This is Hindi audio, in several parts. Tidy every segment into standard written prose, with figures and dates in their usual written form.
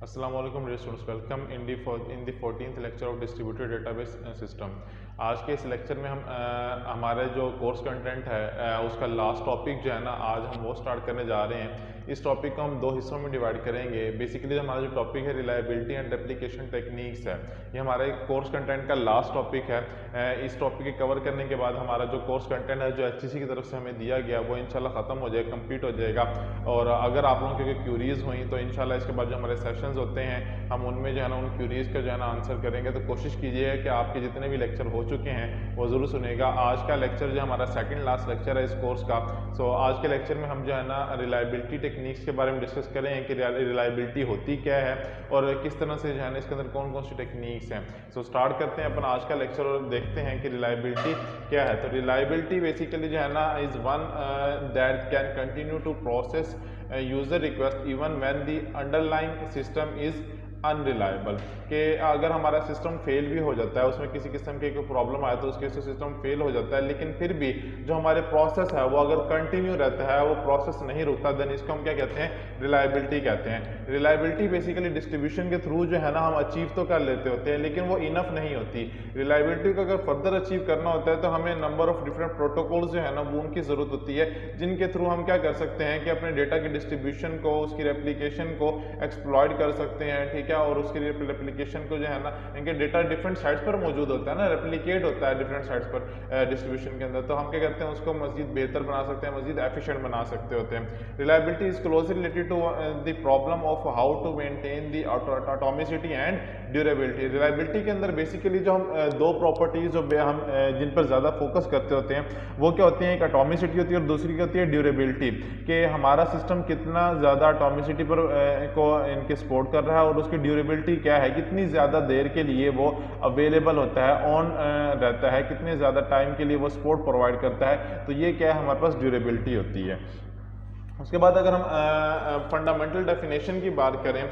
अस्सलाम वालेकुम dear students, welcome in the 14th lecture of distributed database system. आज के इस लेक्चर में हम हमारे जो कोर्स कंटेंट है उसका लास्ट टॉपिक जो है ना आज हम वो स्टार्ट करने जा रहे हैं। इस टॉपिक को हम दो हिस्सों में डिवाइड करेंगे। बेसिकली हमारा जो टॉपिक है रिलायबिलिटी एंड रेप्लिकेशन टेक्निक्स है, ये हमारे कोर्स कंटेंट का लास्ट टॉपिक है। इस टॉपिक के कवर करने के बाद हमारा जो कोर्स कंटेंट है जो HEC की तरफ से हमें दिया गया वो इंशाल्लाह ख़त्म हो जाएगा, कंप्लीट हो जाएगा। और अगर आप लोगों की क्यूरीज हुई तो इंशाल्लाह इसके बाद जो हमारे सेशंस होते हैं हम उनमें जो है ना उन क्यूरीज का जो है ना आंसर करेंगे। तो कोशिश कीजिए कि आपके जितने भी लेक्चर हो चुके हैं वो ज़रूर सुनेगा। आज का लेक्चर जो हमारा सेकंड लास्ट लेक्चर है इस कोर्स का। सो आज के लेक्चर में हम जो है ना रिलायबिलिटी टेक्निक्स के बारे में डिस्कस करें कि रिलायबिलिटी होती क्या है और किस तरह से जो है ना इसके अंदर कौन कौन सी टेक्निक्स हैं। सो स्टार्ट करते हैं अपन आज का लेक्चर और देखते हैं कि रिलायबिलिटी क्या है। तो रिलायबिलिटी बेसिकली जो है ना is one that can continue to process user request even when the underlying system is unreliable. कि अगर हमारा सिस्टम फेल भी हो जाता है, उसमें किसी किस्म की कोई प्रॉब्लम आए तो उसके से सिस्टम फेल हो जाता है, लेकिन फिर भी जो हमारे प्रोसेस है वो अगर कंटिन्यू रहता है, वो प्रोसेस नहीं रुकता, देन इसको हम क्या कहते हैं, रिलायबिलिटी कहते हैं। रिलायबिलिटी बेसिकली डिस्ट्रीब्यूशन के थ्रू जो है ना हम अचीव तो कर लेते होते हैं, लेकिन वो इनफ नहीं होती। रिलायबिलिटी को अगर फर्दर अचीव करना होता है तो हमें नंबर ऑफ डिफरेंट प्रोटोकॉल्स जो है ना वो उनकी ज़रूरत होती है, जिनके थ्रू हम क्या कर सकते हैं कि अपने डेटा की डिस्ट्रीब्यूशन को, उसकी रेप्लिकेशन को एक्सप्लॉइट कर सकते हैं, ठीक है। और उसके रेप्लिकेशन को जो है ना इनके डेटा डिफरेंट साइट्स पर मौजूद होता है ना, रेप्लिकेट होता है डिफरेंट साइट्स पर डिस्ट्रीब्यूशन के अंदर। तो हम क्या करते हैं उसको मजीद बेहतर बना सकते हैं, मजीद एफिशिएंट बना सकते होते हैं। Reliability is closely related to the problem of how to maintain the atomicity and durability. Reliability के अंदर बेसिकली जो हम दो प्रॉपर्टीज जो हम जिन पर ज़्यादा फोकस करते होते हैं वो क्या होती हैं, एक एटॉमिसिटी होती है और दूसरी क्या होती है, ड्यूरेबिलिटी। कि हमारा सिस्टम कितना ज़्यादा एटॉमिसिटी पर को इनके सपोर्ट कर रहा है और उसकी ड्यूरेबिलिटी क्या है, कितनी ज़्यादा देर के लिए वो अवेलेबल होता है, ऑन रहता है, कितने ज़्यादा टाइम के लिए वो सपोर्ट प्रोवाइड करता है। तो ये क्या है, हमारे पास ड्यूरेबिलिटी होती है। उसके बाद अगर हम फंडामेंटल डेफिनेशन की बात करें,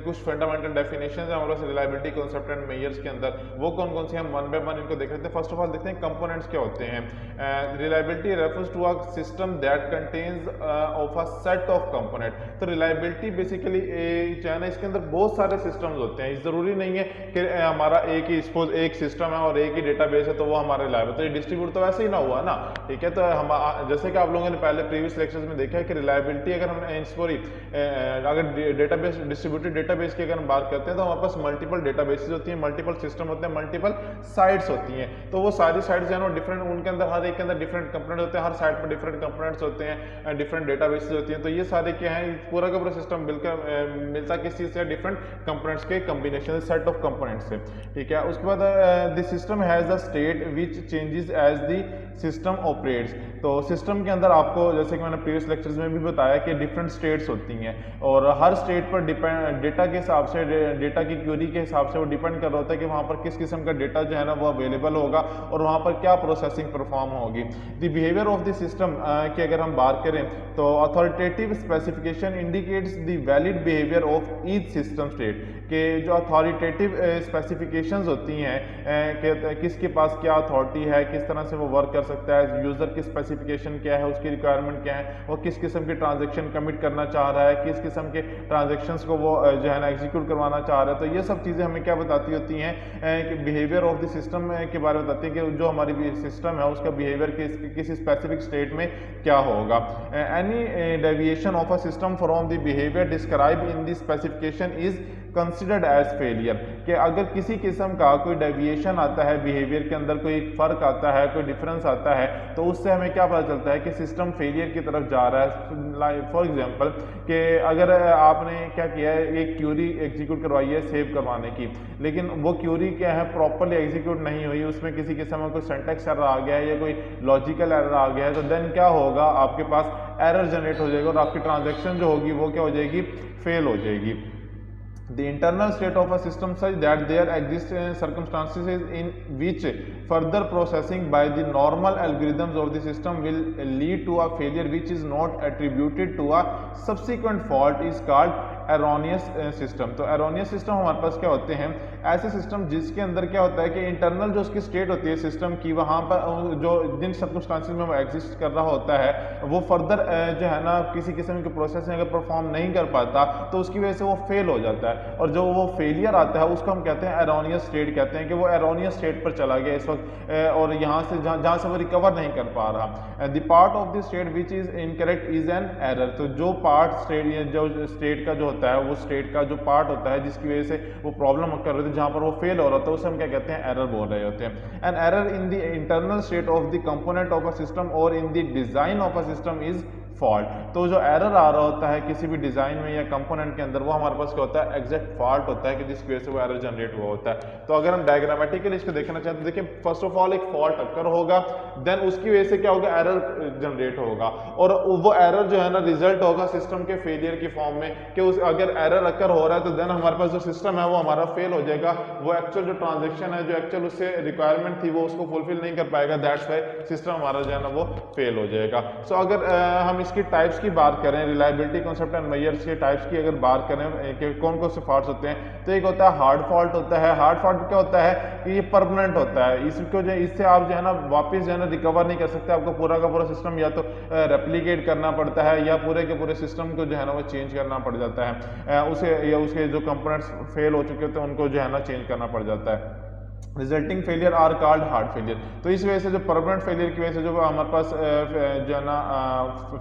कुछ फंडामेंटल डेफिनेशन है हमारे पास रिलायबिलिटी कॉन्सेप्ट एंड मेजर्स के अंदर, वो कौन कौन सी हम वन बाय वन इनको देख लेते हैं। फर्स्ट ऑफ ऑल देखते हैं कंपोनेंट्स क्या होते हैं। Reliability refers to a system that contains of a set of component. तो रिलायबिलिटी बेसिकली जो है ना इसके अंदर बहुत सारे सिस्टम्स होते हैं। ज़रूरी नहीं है कि हमारा एक ही सपोज एक सिस्टम है और एक ही डेटाबेस है तो वो हमारा रिलायबल, तो ये डिस्ट्रीब्यूट तो वैसे ही ना हुआ ना, ठीक है। तो हम जैसे कि आप लोगों ने पहले प्रीवियस लेक्चर्स में देखा है कि रिलायबिलिटी अगर हम अगर डेटाबेस डिस्ट्रीब्यूटेड डेटाबेस की अगर हम बात करते हैं तो हमारे पास मल्टीपल डेटाबेसेस होती हैं, मल्टीपल सिस्टम होते हैं, मल्टीपल साइट्स होती हैं। तो वो सारी साइट्स जो है ना डिफरेंट, उनके अंदर हर एक के अंदर डिफरेंट कंपोनेंट होते हैं, हर साइट पर डिफरेंट कंपोनेंट्स होते हैं, डिफरेंट डेटाबेसेस होती हैं। तो ये सारे क्या है, पूरा का पूरा सिस्टम बिल्कुल मिलता किस चीज़ से, डिफरेंट कंपोनेंट्स के कम्बिनेशन, सेट ऑफ कंपोनेंट्स से, ठीक है। उसके बाद the system has the state which changes as the system operates. तो सिस्टम के अंदर आपको जैसे कि मैंने प्रीवियस लेक्चर्स में भी बताया कि डिफरेंट स्टेट्स होती हैं और हर स्टेट पर डिपेंड डेटा के हिसाब से, डेटा की क्यूरी के हिसाब से वो डिपेंड कर रहा होता है कि वहाँ पर किस किस्म का डेटा जो है ना वो अवेलेबल होगा और वहाँ पर क्या प्रोसेसिंग परफॉर्म होगी। The behaviour of the system की अगर हम बात करें तो authoritative specification indicates the valid behaviour of each system state. के जो अथॉरिटेटिव स्पेसिफिकेशंस होती हैं कि किसके पास क्या अथॉरिटी है, किस तरह से वो वर्क कर सकता है, यूज़र की स्पेसिफिकेशन क्या है, उसकी रिक्वायरमेंट क्या है, वो किस किस्म के ट्रांजैक्शन कमिट करना चाह रहा है, किस किस्म के ट्रांजैक्शंस को वो जो है ना एग्जीक्यूट करवाना चाह रहा है। तो ये सब चीज़ें हमें क्या बताती होती हैं कि बिहेवियर ऑफ द सिस्टम के बारे में बताती है कि जो हमारी सिस्टम है उसका बिहेवियर किसी स्पेसिफिक स्टेट में क्या होगा। Any deviation of a system from the behaviour describe in the specification is considered as failure. कि अगर किसी किस्म का कोई डेविएशन आता है बिहेवियर के अंदर, कोई फर्क आता है, कोई डिफरेंस आता है, तो उससे हमें क्या पता चलता है कि सिस्टम फेलियर की तरफ जा रहा है। फॉर एग्जांपल कि अगर आपने क्या किया है, एक क्यूरी एग्जीक्यूट करवाई है सेव करवाने की, लेकिन वो क्यूरी क्या है प्रॉपरली एग्जीक्यूट नहीं हुई, उसमें किसी किस्म का कोई सिंटैक्स एरर आ गया है या कोई लॉजिकल एरर आ गया है, तो देन क्या होगा, आपके पास एरर जनरेट हो जाएगा और आपकी ट्रांजेक्शन जो होगी वो क्या हो जाएगी, फेल हो जाएगी। The internal state of a system such that there exist circumstances in which further processing by the normal algorithms of the system will lead to a failure which is not attributed to a subsequent fault is called erroneous system. तो एरोनियस सिस्टम हमारे पास क्या होते हैं, ऐसे सिस्टम जिसके अंदर क्या होता है कि इंटरनल जो उसकी स्टेट होती है सिस्टम की, वहाँ पर जो जिन सर्कमस्टांसेस में वो एग्जिस्ट कर रहा होता है वो फर्दर जो है ना किसी किस्म की प्रोसेसिंग अगर परफॉर्म नहीं कर पाता तो उसकी वजह से वो फेल हो जाता है, और जो वो फेलियर आता है उसको हम कहते हैं एरोनियस स्टेट कहते हैं, कि वो एरोनियस स्टेट पर चला गया इस वक्त और यहाँ से जहाँ से वो रिकवर नहीं कर पा रहा। The part of the state which is incorrect is an error. तो जो पार्ट स्टेट जो स्टेट का जो होता है, वो स्टेट का जो पार्ट होता है जिसकी वजह से वो प्रॉब्लम कर रही थी, जहाँ पर वो फेल हो रहा था, उसे हम क्या कहते हैं, एरर बोल रहे होते हैं। An error in the internal state of the component of a system और in the design of a system is fault. तो जो एरर आ रहा होता है किसी भी डिजाइन में या कंपोनेंट के अंदर, वो हमारे पास क्या होता है, एग्जैक्ट फॉल्ट होता है कि जिसकी वजह से वो एरर जनरेट हुआ होता है। तो अगर हम डायग्रामेटिकली इसको देखना चाहते हैं, देखिए फर्स्ट ऑफ ऑल एक फॉल्ट अकर होगा, देन उसकी वजह से क्या होगा, एरर जनरेट होगा, और वो एरर जो है ना रिजल्ट होगा सिस्टम के फेलियर की फॉर्म में, कि उस अगर एरर अकर हो रहा है तो देन हमारे पास जो सिस्टम है वो हमारा फेल हो जाएगा, वो एक्चुअल जो ट्रांजेक्शन है, जो एक्चुअल उससे रिक्वायरमेंट थी वो उसको फुलफिल नहीं कर पाएगा, दैट्स वाई सिस्टम हमारा जो है ना वो फेल हो जाएगा। सो अगर हम इसकी टाइप्स की बात करें, रिलायबिलिटी कॉन्सेप्ट एंड मेजर्स के टाइप्स की अगर बात करें कि कौन कौन से फॉल्ट्स होते हैं, तो एक होता है हार्ड फॉल्ट होता है। हार्ड फॉल्ट क्या होता है कि ये परमानेंट होता है, इसको जो इससे आप जो है ना वापस जो है ना रिकवर नहीं कर सकते, आपको पूरा का पूरा सिस्टम या तो रेप्लिकेट करना पड़ता है या पूरे के पूरे सिस्टम को जो है ना वो चेंज करना पड़ जाता है, उसे या उसके जो कंपोनेंट्स फेल हो चुके थे उनको जो है ना चेंज करना पड़ जाता है। Resulting failure are called hard failure. तो इस वजह से जो परमानेंट फेलियर की वजह से जो हमारे पास जो है ना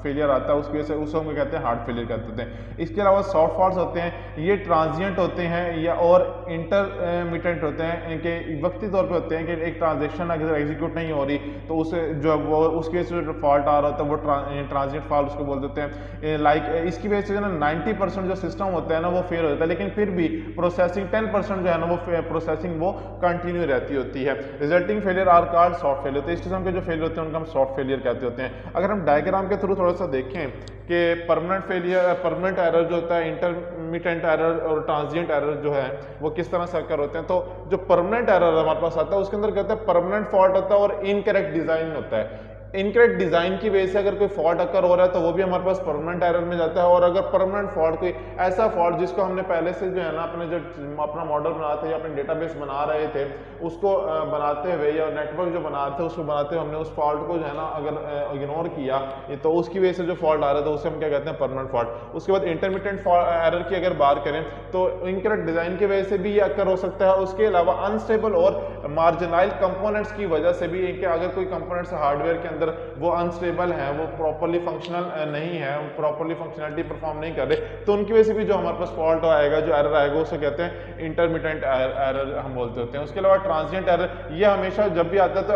फेलियर आता है उसकी वजह से उसको हम कहते हैं हार्ड फेलियर कहते हैं। इसके अलावा सॉफ्ट फॉल्ट्स होते हैं, ये ट्रांजिएंट होते हैं या और इंटरमिटेंट होते हैं, इनके वक्ती तौर पे होते हैं कि एक ट्रांजेक्शन अगर एग्जीक्यूट नहीं हो रही तो उसे जो वो उसकी वजह से जो फॉल्ट आ रहा होता है वो ट्रांजिएंट फॉल्ट उसको बोल देते हैं। लाइक इसकी वजह से जो ना 90% जो सिस्टम होता है ना वो फेल हो जाता है, लेकिन फिर भी प्रोसेसिंग 10% जो है ना वो प्रोसेसिंग वो कंटिन्यू रहती होती है। Resulting failure are called soft failure. तो इस किस्म के जो फेलियर होते हैं उनको हम सॉफ्ट फेलियर कहते होते हैं। अगर हम डायग्राम के थ्रू थोड़ा सा देखें कि परमानेंट फेलियर, परमानेंट एरर जो होता है, इंटरमिटेंट एरर और ट्रांजिएंट एरर जो है वो किस तरह से अकर होते हैं, तो जो परमानेंट एरर हमारे पास आता है उसके अंदर कहते हैं परमानेंट फॉल्ट होता है और इनकरेक्ट डिजाइन होता है। इनकरेक्ट डिजाइन की वजह से अगर कोई फॉल्ट अकर हो रहा है तो वो भी हमारे पास परमानेंट एरर में जाता है, और अगर परमानेंट फॉल्ट कोई ऐसा फॉल्ट जिसको हमने पहले से जो है ना अपने जो अपना मॉडल बना थे या अपने डेटाबेस बना रहे थे उसको बनाते हुए या नेटवर्क जो बना रहे थे उसको बनाते हुए हमने उस फॉल्ट को जो है ना अगर इग्नोर किया तो उसकी वजह से जो फॉल्ट आ रहा था उसे हम क्या कहते हैं, परमानेंट फॉल्ट। उसके बाद इंटरमिटेंट एरर की अगर बात करें तो इनकरेक्ट डिजाइन की वजह से भी ये अकर हो सकता है। उसके अलावा अनस्टेबल और मार्जिनाइल कंपोनेंट्स की वजह से भी, अगर कोई कंपोनेंट्स हार्डवेयर के अंदर वो अनस्टेबल है, वो प्रॉपर्ली फंक्शनल नहीं है, वो प्रॉपर्ली फंक्शनलिटी परफॉर्म नहीं कर रहे, तो उनकी वजह से भी जो हमारे पास फॉल्ट आएगा, जो एरर आएगा उसे कहते हैं इंटरमिटेंट एरर हम बोलते होते हैं। उसके अलावा ट्रांजिएंट एरर, ये हमेशा जब भी आता है तो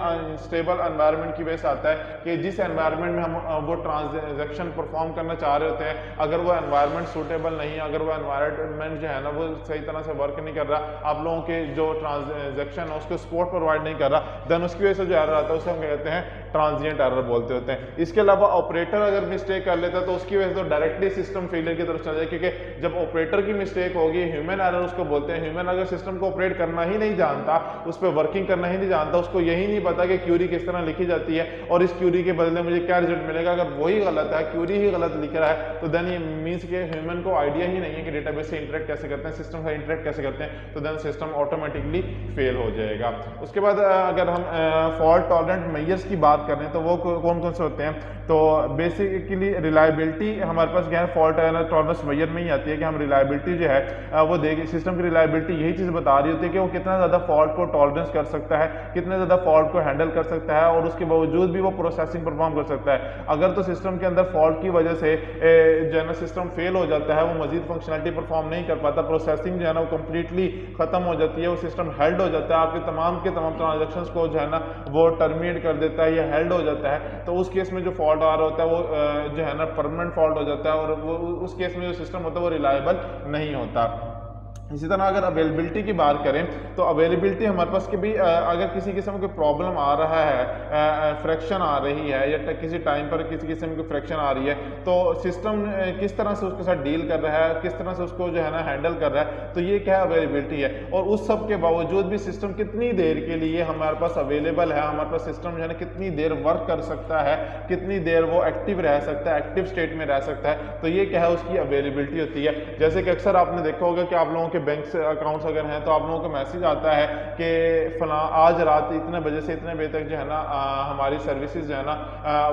अनस्टेबल एनवायरनमेंट की वजह से आता है कि जिस एनवायरनमेंट में हम वो ट्रांजेक्शन परफॉर्म करना चाह रहे होते हैं, अगर वो एनवायरनमेंट सूटेबल नहीं है, अगर वो एनवायरनमेंट जो है ना वो सही तरह से वर्क नहीं कर रहा, आप लोगों के जो ट्रांजेक्शन है उसको सपोर्ट प्रोवाइड नहीं कर रहा, देन उसकी वजह से जो एरर आता है उसे हम कहते हैं ट्रांजिएंट एरर बोलते होते हैं। इसके अलावा ऑपरेटर अगर मिस्टेक कर लेता है तो उसकी वजह से तो डायरेक्टली सिस्टम फेलियर की तरफ चला जाए, क्योंकि जब ऑपरेटर की मिस्टेक होगी, ह्यूमन एरर उसको बोलते हैं, ह्यूमन अगर सिस्टम को ऑपरेट करना ही नहीं जानता, उस पर वर्किंग करना ही नहीं जानता, उसको यही नहीं पता कि क्यूरी किस तरह लिखी जाती है और इस क्यूरी के बदले मुझे क्या रिजल्ट मिलेगा, अगर वही गलत है, क्यूरी ही गलत लिख रहा है, तो देन ये मीन्स के ह्यूमन को आइडिया ही नहीं है कि डेटाबेस से इंटरेक्ट कैसे करते हैं, सिस्टम से इंटरेक्ट कैसे करते हैं, तो देन सिस्टम ऑटोमेटिकली फेल हो जाएगा। उसके बाद अगर हम फॉल्ट टॉलरेंट मेजर्स की बात करें तो वो कौन कौन से होते हैं, तो बेसिकली रिलायबिलिटी हमारे पास क्या है, फॉल्ट टॉलरेंस मेजर में ही आती है कि हम रिलायबिलिटी जो है वो देखें, सिस्टम की रिलायबिलिटी यही चीज़ बता रही होती है कि वो कितना ज़्यादा फॉल्ट को टॉलरेंस कर सकता है, कितने ज़्यादा फॉल्ट को हैंडल कर सकता है, और उसके बावजूद भी वो प्रोसेसिंग परफॉर्म कर सकता है। अगर तो सिस्टम के अंदर फॉल्ट की वजह से जो है ना सिस्टम फेल हो जाता है, वो मजीद फंक्शनलिटी परफॉर्म नहीं कर पाता, प्रोसेसिंग जो है ना वो कंप्लीटली खत्म हो जाती है, वो सिस्टम हेल्ड हो जाता है, आपके तमाम के तमाम ट्रांजेक्शन्स को जो है ना वो टर्मिनेट कर देता है या हेल्ड हो जाता है, तो उस केस में जो फॉल्ट आ रहा होता है वो जो है ना परमानेंट फॉल्ट हो जाता है, और वो उस केस में जो सिस्टम होता है वो रिलायबल नहीं होता। इसी तरह अगर अवेलेबिलिटी की बात करें तो अवेलेबिलिटी हमारे पास कि भी अगर किसी किस्म की प्रॉब्लम आ रहा है, फ्रैक्शन आ रही है या किसी टाइम पर किसी किस्म की फ्रैक्शन आ रही है, तो सिस्टम किस तरह से उसके साथ डील कर रहा है, किस तरह से उसको जो है ना हैंडल कर रहा है, तो ये क्या अवेलेबिलिटी है। और उस सब के बावजूद भी सिस्टम कितनी देर के लिए हमारे पास अवेलेबल है, हमारे पास सिस्टम जो है ना कितनी देर वर्क कर सकता है, कितनी देर वो एक्टिव रह सकता है, एक्टिव स्टेट में रह सकता है, तो ये क्या है उसकी अवेलेबिलिटी होती है। जैसे कि अक्सर आपने देखा होगा कि आप लोगों के बैंक से अकाउंट्स अगर हैं तो आप लोगों को मैसेज आता है कि फला आज रात इतने बजे से इतने बजे तक जो है ना हमारी सर्विसेज जो है ना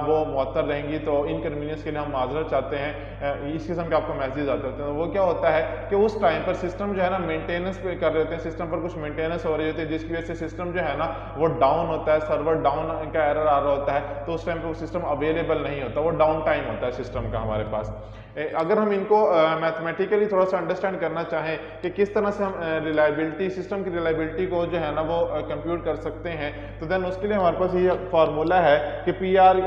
वो मुअत्तर रहेंगी, तो इनकन्वीनियंस के लिए हम माजरत चाहते हैं, इस किस्म के आपको मैसेज आते होते हैं। तो वो क्या होता है कि उस टाइम पर सिस्टम जो है ना मेंटेनेंस पे कर रहे होते हैं, सिस्टम पर कुछ मेंटेनेंस हो रही होती है, जिसकी वजह से सिस्टम जो है ना वो डाउन होता है, सर्वर डाउन का एरर आ रहा होता है, तो उस टाइम पर वो सिस्टम अवेलेबल नहीं होता, वो डाउन टाइम होता है सिस्टम का हमारे पास। अगर हम इनको मैथमेटिकली थोड़ा सा अंडरस्टैंड करना चाहें कि किस तरह से हम रिलायबिलिटी, सिस्टम की रिलायबिलिटी को जो है ना वो कंप्यूट कर सकते हैं, तो देन उसके लिए हमारे पास ये फार्मूला है कि पी आर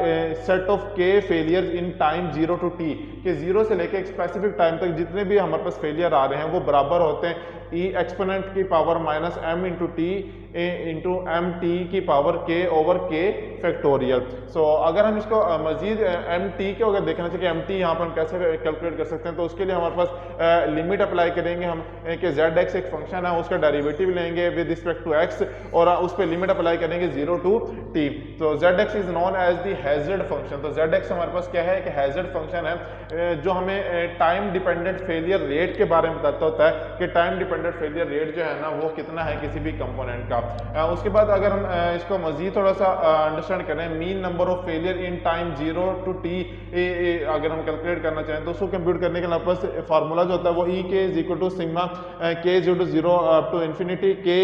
सेट ऑफ के failure in time 0 to t, कि 0 से लेकर एक स्पेसिफिक टाइम तक जितने भी हमारे पास फेलियर आ रहे हैं वो बराबर होते हैं ई एक्सपोनेंट की power minus M into T into M T की पावर के ओवर के फैक्टोरियल। सो अगर हम इसको मजीद एम टी के अगर देखना चाहिए कि एम टी यहाँ पर हम कैसे कैलकुलेट कर सकते हैं, तो उसके लिए हमारे पास लिमिट अप्लाई करेंगे हम कि जेड एक्स एक फंक्शन है, उसका डेरिवेटिव लेंगे विद रिस्पेक्ट टू एक्स और उस पर लिमिट अप्लाई करेंगे 0 to t। तो Z X is known as the hazard function. तो जेड एक्स हमारे पास क्या है कि हैजर्ड फंक्शन है जो हमें टाइम डिपेंडेंट फेलियर रेट के बारे में बताता होता है कि टाइम डिपेंडेंट फेलियर रेट जो है ना वो कितना है किसी भी कंपोनेंट का। उसके बाद अगर हम इसको मजीद थोड़ा सा अंडरस्टैंड करें, mean number of failure in time 0 to t अगर हम कैलकुलेट करना चाहें तो उसको कंप्यूट करने के लिए पास फार्मूला जो होता है वो E K is equal to sigma K is to 0 up to infinity K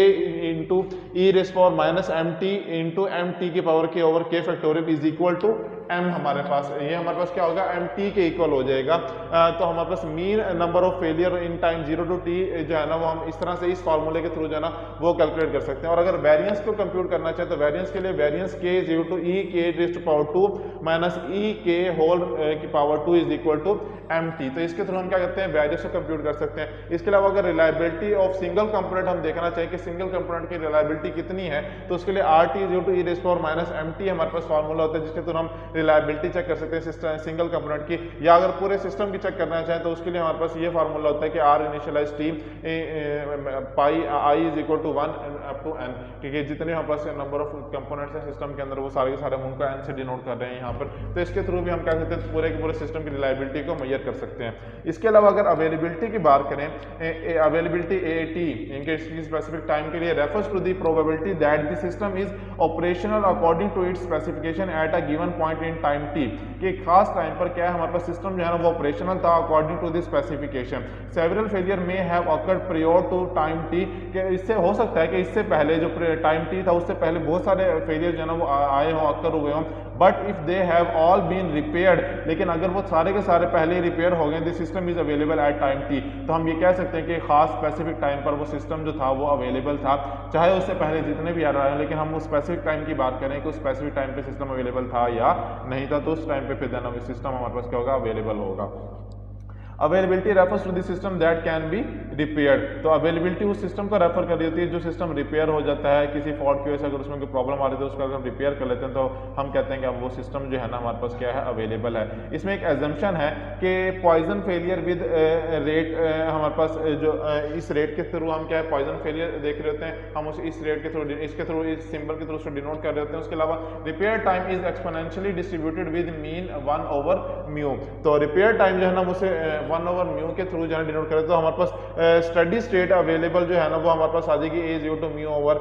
into E raise power minus M T into M T की पावर के ओवर के factorial is equal to M. हमारे पास ये हमारे पास क्या होगा एम टी के इक्वल हो जाएगा। तो हमारे पास mean number of failure in time 0 to t जो है ना वो हम इस तरह से इस फार्मूले के थ्रू जो है ना वो कैलकुलेट कर सकते हैं। और अगर वेरिएंस को कंप्यूट करना चाहे तो वेरिएंस के लिए वेरिएंस के इज इक्वल टू ई के raise to power 2 minus e के होल की power 2 is equal to M T. तो इसके थ्रू हम क्या करते हैं वेरिएंस को कंप्यूट कर सकते हैं। इसके अलावा अगर रिलायबिलिटी ऑफ सिंगल कंपोनेंट हम देखना चाहिए कि सिंगल कंपोनेंट की रिलायबिलिटी कितनी है, तो उसके लिए R T is equal to e raise power minus M T हमारे पास फार्मूला होता है जिसके थ्रू हम रिलायबिलिटी चेक कर सकते हैं सिस्टम सिंगल कंपोनेंट की। या अगर पूरे सिस्टम की चेक करना चाहें तो उसके लिए हमारे पास ये फार्मूला होता है कि R initialize T pi I is equal to 1 up to N, क्योंकि जितने हमारे पास नंबर ऑफ कंपोनेंट्स हैं सिस्टम के अंदर वो सारे के सारे हम उनको एन से डिनोट कर रहे हैं यहाँ पर। तो इसके थ्रू भी हम क्या करते हैं पूरे के पूरे सिस्टम की रिलायबिलिटी को मेजर कर सकते हैं। इसके अलावा अगर अवेलेबिलिटी की बात करें, अवेलेबिलिटी ए टी इनके स्पेसिफिक टाइम के लिए refers to the probability that the system is operational according to its specification at a given point in time T, कि खास टाइम पर क्या है हमारे पास सिस्टम जो है ना वो ऑपरेशनल था according to the specification. Several failure में have occurred prior to time T, कि इससे हो सकता है कि इससे पहले जो टाइम टी था उससे पहले बहुत सारे फेलियर जो है ना वो आए हों, अक्कर हुए हों, but if they have all been repaired, लेकिन अगर वो सारे के सारे पहले ही रिपेयर हो गए the system is available at time T, तो हम ये कह सकते हैं कि खास स्पेसिफिक टाइम पर वो सिस्टम जो था वो अवेलेबल था, चाहे उससे पहले जितने भी आ रहे हैं, लेकिन हम उस स्पेसिफिक टाइम की बात करें कि उस स्पेसिफिक टाइम पे सिस्टम अवेलेबल था या नहीं था, तो उस टाइम पे फिर देन सिस्टम हमारे पास क्या होगा अवेलेबल होगा। Availability refers to the system that can be repaired, तो अवेलेबिलिटी उस सिस्टम को रेफर कर रही होती है जो सिस्टम रिपेयर हो जाता है किसी फॉल्ट की वजह से, अगर उसमें कोई प्रॉब्लम आ रही है तो उसका अगर हम रिपेयर कर लेते हैं तो हम कहते हैं कि अब वो सिस्टम जो है ना हमारे पास क्या है अवेलेबल है। इसमें एक एजम्पशन है कि पॉइजन फेलियर विद रेट, हमारे पास जो इस रेट के थ्रू हम क्या है पॉइजन फेलियर देख रहे होते हैं, हम उस इस रेट के थ्रू इसके थ्रू इस सिंबल के थ्रू उसको डिनोट कर रहे होते हैं। उसके अलावा repair time is exponentially distributed with mean 1 over mu, तो रिपेयर टाइम जो है ना उसे 1 over म्यू के थ्रू जो है डिनोट करें तो हमारे पास स्टडी स्टेट अवेलेबल जो है ना वो हमारे पास आ जाएगी A is equal to mu over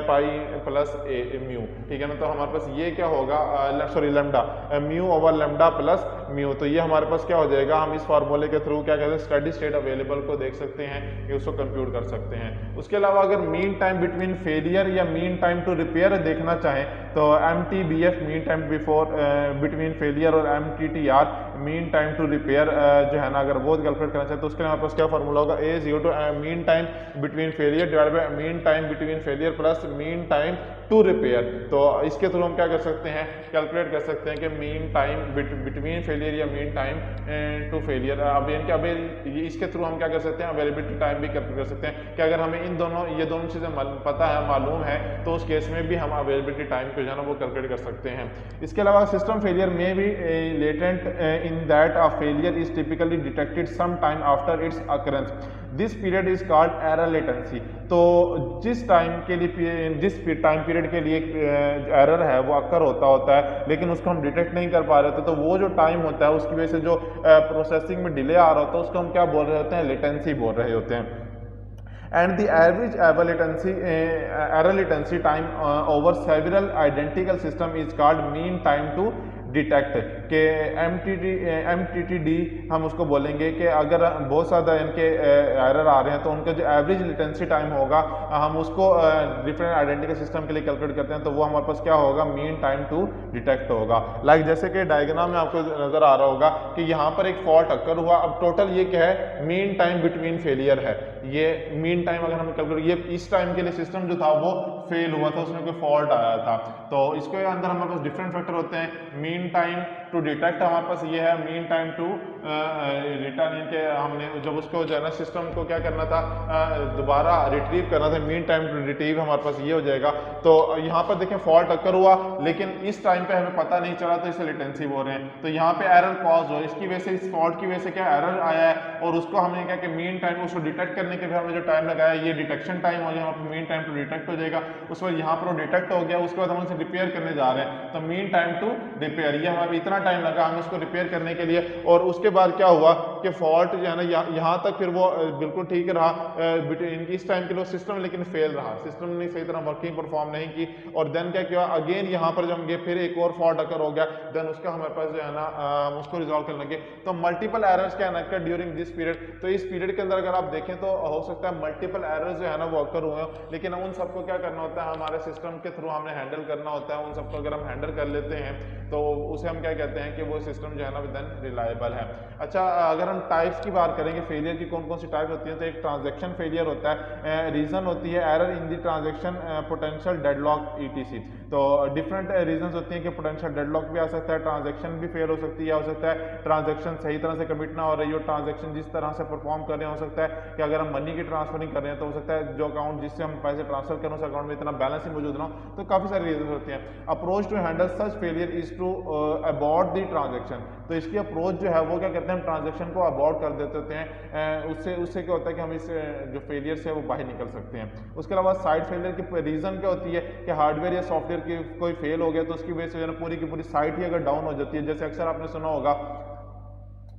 pi plus A mu, ठीक है ना। तो हमारे पास ये क्या होगा sorry lambda mu over lambda plus mu, तो ये हमारे पास क्या हो जाएगा, हम इस फार्मूले के थ्रू क्या कहते हैं स्टडी स्टेट अवेलेबल को देख सकते हैं कि उसको कंप्यूट कर सकते हैं। उसके अलावा अगर मीन टाइम बिटवीन फेलियर या मीन टाइम टू रिपेयर देखना चाहें तो M T B F mean time before between failure और M T T R mean time to repair जो है ना अगर वो कैलकुलेट करना चाहे तो उसके लिए हमारे पास क्या फॉर्मूला होगा, A is equal to mean time between failure divide by mean time between failure plus mean time to repair. तो इसके थ्रू हम क्या कर सकते हैं, कैलकुलेट कर सकते हैं कि मीन टाइम बिटवीन फेलियर या मीन टाइम टू फेलियर। अब यानी कि इसके थ्रू हम क्या कर सकते हैं, अवेलेबिलिटी टाइम भी कैलकुलेट कर सकते हैं कि अगर हमें ये दोनों चीज़ें पता है, मालूम है, तो उस केस में भी हम अवेलेबिलिटी टाइम को जो है ना वो कैलकुलेट कर सकते हैं। इसके अलावा सिस्टम फेलियर में भी latent in that a failure is typically detected some time after its occurrence, this period is called error latency. तो जिस टाइम के लिए, जिस टाइम पीरियड के लिए एरर है वो अक्कर होता है लेकिन उसको हम डिटेक्ट नहीं कर पा रहे होते, तो वो जो टाइम होता है उसकी वजह से जो प्रोसेसिंग में डिले आ रहा होता है उसको हम क्या बोल रहे होते हैं, लेटेंसी बोल रहे होते हैं। And the average error latency time over several identical system is called mean time to detect के MTTD हम उसको बोलेंगे कि अगर बहुत ज़्यादा इनके एरर आ रहे हैं तो उनका जो एवरेज लेटेंसी टाइम होगा हम उसको डिफरेंट आइडेंटिकल सिस्टम के लिए कैलकुलेट करते हैं, तो वो हमारे पास क्या होगा, मीन टाइम टू डिटेक्ट होगा। लाइक जैसे कि डायग्राम में आपको नज़र आ रहा होगा कि यहाँ पर एक फॉल्ट अक्कर हुआ, अब टोटल ये क्या है, मीन टाइम बिटवीन फेलियर है। ये मीन टाइम अगर हम कैलकुलेट, ये इस टाइम के लिए सिस्टम जो था वो फेल हुआ था, उसमें कोई फॉल्ट आया था, तो इसके अंदर हमारे पास डिफरेंट फैक्टर होते हैं। मीन टाइम टू डिटेक्ट हमारे पास ये है, मीन टाइम टू रिटर्न, इनके हमने जब उसको जो है ना सिस्टम को क्या करना था, दोबारा रिट्रीव करना था, मीन टाइम टू रिट्रीव हमारे पास ये हो जाएगा। तो यहाँ पर देखें फॉल्ट अकर हुआ लेकिन इस टाइम पे हमें पता नहीं चला तो इसे लेटेंसी बोल रहे हैं। तो यहाँ पे एरर कॉज हो, इसकी वजह से, इस फॉल्ट की वजह से क्या एरर आया है और उसको हमने क्या कि मीन टाइम, उसको डिटेक्ट करने के लिए हमने जो टाइम लगाया ये डिटेक्शन टाइम हो जाएगा, मीन टाइम टू डिटेक्ट हो जाएगा। उस पर यहाँ पर वो डिटेक्ट हो गया, उसके बाद हम उसे रिपेयर करने जा रहे हैं, तो मीन टाइम टू रिपेयर, ये हमें इतना टाइम लगा हमें उसको रिपेयर करने के लिए। और उसके बाद क्या हुआ कि फॉल्ट जो है ना यहाँ तक फिर वो बिल्कुल ठीक रहा इनकी इस टाइम के लिए सिस्टम, लेकिन फेल रहा, सिस्टम ने सही तरह वर्किंग परफॉर्म नहीं की। और देन क्या किया, अगेन यहाँ पर जब हम गए फिर एक और फॉल्ट अकर हो गया, देन उसका हमारे पास जो है ना उसको रिजॉल्व करने लगे। तो multiple errors can occur during this period, तो इस पीरियड के अंदर अगर आप देखें तो हो सकता है मल्टीपल एरर्स जो है ना वो अकर हुए हो, लेकिन उन सबको क्या करना होता है, हमारे सिस्टम के थ्रू हमने हैंडल करना होता है। उन सबको अगर हम हैंडल कर लेते हैं तो उसे हम क्या कहते हैं कि वो सिस्टम जो है ना देन रिलायबल है। अच्छा, अगर हम टाइप्स की बात करेंगे फेलियर की कौन कौन सी टाइप होती है, तो एक ट्रांजैक्शन फेलियर होता है, रीजन होती है error in the transaction, potential deadlock ETC। तो डिफरेंट रीजंस होती हैं कि पोटेंशियल डेडलॉक भी आ सकता है, ट्रांजैक्शन भी फेल हो सकती है, हो सकता है ट्रांजैक्शन सही तरह से कमिट ना हो रही हो, ट्रांजैक्शन जिस तरह से परफॉर्म कर रहे हैं, हो सकता है कि अगर हम मनी की ट्रांसफरिंग कर रहे हैं तो हो सकता है जो अकाउंट जिससे हम पैसे ट्रांसफर करें उस अकाउंट में इतना बैलेंस ही मौजूद ना हो, तो काफ़ी सारी रीजन होती हैं। Approach to handle such failure is to abort the transaction, तो इसकी अप्रोच जो है वो क्या कहते हैं, हम ट्रांजैक्शन को अबॉर्ट कर देते हैं, उससे क्या होता है कि हम इस जो फेलियर से वो बाहर निकल सकते हैं। उसके अलावा साइट फेलियर की रीज़न क्या होती है कि हार्डवेयर या सॉफ्टवेयर की कोई फेल हो गया तो उसकी वजह से जो है पूरी की पूरी साइट ही अगर डाउन हो जाती है। जैसे अक्सर आपने सुना होगा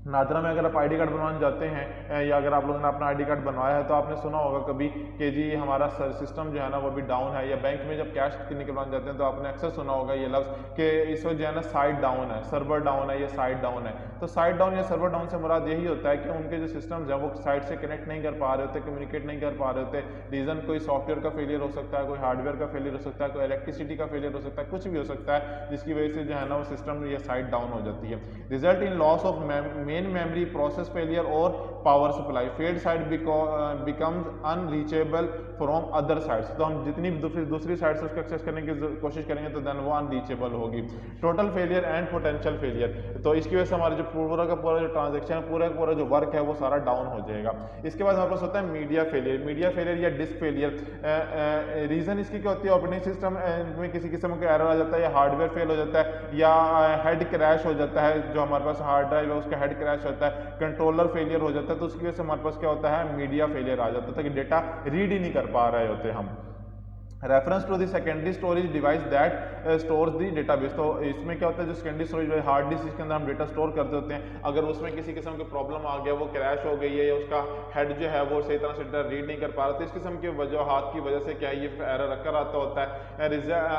नादरा में अगर आप आईडी कार्ड बनवाने जाते हैं या अगर आप लोगों ने अपना आईडी कार्ड बनवाया है तो आपने सुना होगा कभी कि जी हमारा सिस्टम जो है ना वो भी डाउन है, या बैंक में जब कैश निकलवाने जाते हैं तो आपने अक्सर सुना होगा ये लफ्ज़ कि इस वक्त जो है ना साइट डाउन है, सर्वर डाउन है, या साइट डाउन है। तो साइट डाउन या सर्वर डाउन से मुराद यही होता है कि उनके जो सिस्टम्स हैं वो साइट से कनेक्ट नहीं कर पा रहे होते, कम्युनिकेट नहीं कर पा रहे होते। रीज़न कोई सॉफ्टवेयर का फेलियर हो सकता है, कोई हार्डवेयर का फेलियर हो सकता है, कोई इलेक्ट्रिसिटी का फेलियर हो सकता है, कुछ भी हो सकता है जिसकी वजह से जो है ना वो सिस्टम या साइट डाउन हो जाती है। Result in loss of main memory, process failure और power supply, failed site becomes unreachable from other sites, तो हम जितनी दूसरी साइड से उसको एक्सेस करने की कोशिश करेंगे तो देन वो अनरीचेबल होगी। Total failure and potential failure, तो इसकी वजह से हमारा जो पूरा का पूरा जो ट्रांजेक्शन, पूरा का पूरा जो वर्क है वो सारा डाउन हो जाएगा। इसके बाद हमारे पास होता है मीडिया फेलियर, मीडिया फेलियर या डिस्क फेलियर। रीज़न इसकी क्या होती है, ऑपरेटिंग सिस्टम में किसी किस्म का एरर आ जाता है, या हार्डवेयर फेल हो जाता है, या हेड क्रैश हो जाता है, जो हमारे पास हार्ड ड्राइव है उसका हेड क्रैश होता है, कंट्रोलर फेलियर हो जाता है, तो उसकी वजह से हमारे पास क्या होता है, मीडिया फेलियर आ जाता है कि डेटा रीड ही नहीं कर पा रहे होते हम। Reference to the secondary storage device that stores the database, तो इसमें क्या होता है जो सेकेंडरी स्टोरेज हार्ड डिस्क जिसके अंदर हम डेटा स्टोर करते होते हैं, अगर उसमें किसी किस्म की प्रॉब्लम आ गया, वो क्रैश हो गई है या उसका हेड जो है वो सही तरह से डेटा रीड नहीं कर पा रहा, तो इस किस्म की वजूहात की वजह से क्या है ये एरर अक्कर आता होता है।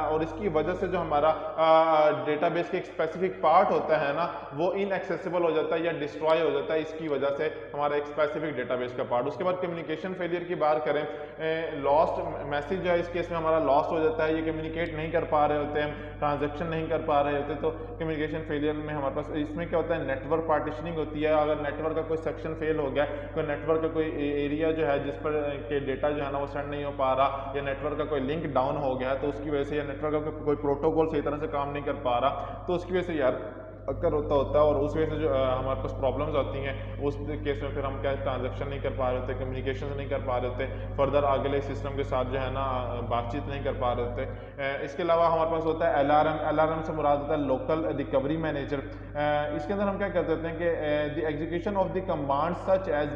और इसकी वजह से जो हमारा डेटाबेस के एक स्पेसिफिक पार्ट होता है ना वो इनएक्सेसिबल हो जाता है या डिस्ट्रॉय हो जाता है, इसकी वजह से हमारा एक स्पेसिफिक डेटाबेस का पार्ट। उसके बाद कम्युनिकेशन फेलियर की बात करें, लॉस्ट मैसेज जो है इस केस केस में हमारा लॉस हो जाता है, ये कम्युनिकेट नहीं कर पा रहे होते हैं, ट्रांजेक्शन नहीं कर पा रहे होते, तो कम्युनिकेशन फेलियर में हमारे पास इसमें क्या होता है, नेटवर्क पार्टीशनिंग होती है। अगर नेटवर्क का कोई सेक्शन फेल हो गया, कोई नेटवर्क का कोई एरिया जो है जिस पर के डेटा जो है ना वो सेंड नहीं हो पा रहा, या नेटवर्क का कोई लिंक डाउन हो गया, तो उसकी वजह से, या नेटवर्क का कोई प्रोटोकॉल सही तरह से काम नहीं कर पा रहा, तो उसकी वजह से यार अक्कर होता है और उस वजह से जो हमारे पास प्रॉब्लम्स आती हैं, उस केस में फिर हम क्या ट्रांजेक्शन नहीं कर पा रहे होते, कम्युनिकेशन नहीं कर पा रहे होते, फर्दर आगे सिस्टम के साथ जो है ना बातचीत नहीं कर पा रहे होते। इसके अलावा हमारे पास होता है अलार्म से मुराद होता है लोकल रिकवरी मैनेजर। इसके अंदर हम क्या करते होते हैं कि the execution of the command such as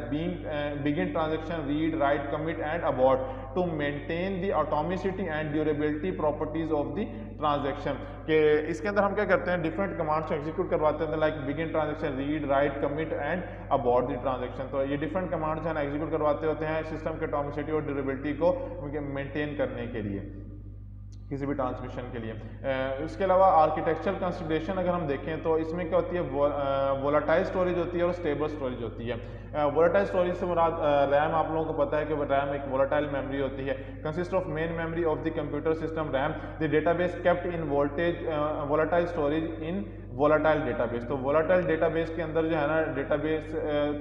begin transaction, read, write, commit and abort to maintain the atomicity and durability properties of the transaction. कि इसके अंदर हम क्या करते हैं, डिफरेंट कमांड्स को एग्जीक्यूट करवाते हैं, like begin transaction, read, write, commit and abort the transaction. तो ये डिफरेंट कमांड्स हैं एग्जीक्यूट करवाते होते हैं सिस्टम के ऑटोमेसिटी और ड्यूरेबिलिटी को मेंटेन करने के लिए, किसी भी ट्रांसमिशन के लिए। इसके अलावा आर्किटेक्चरल कंसिडरेशन अगर हम देखें तो इसमें क्या होती है, वोलाटाइल स्टोरेज होती है और स्टेबल स्टोरेज होती है। वोलाटाइल स्टोरेज से मुराद रैम, आप लोगों को पता है कि रैम एक वोलाटाइल मेमोरी होती है, consist of main memory of the computer system RAM, the database kept in volatile storage in volatile database. तो वोलाटाइल डेटाबेस के अंदर जो है ना डेटाबेस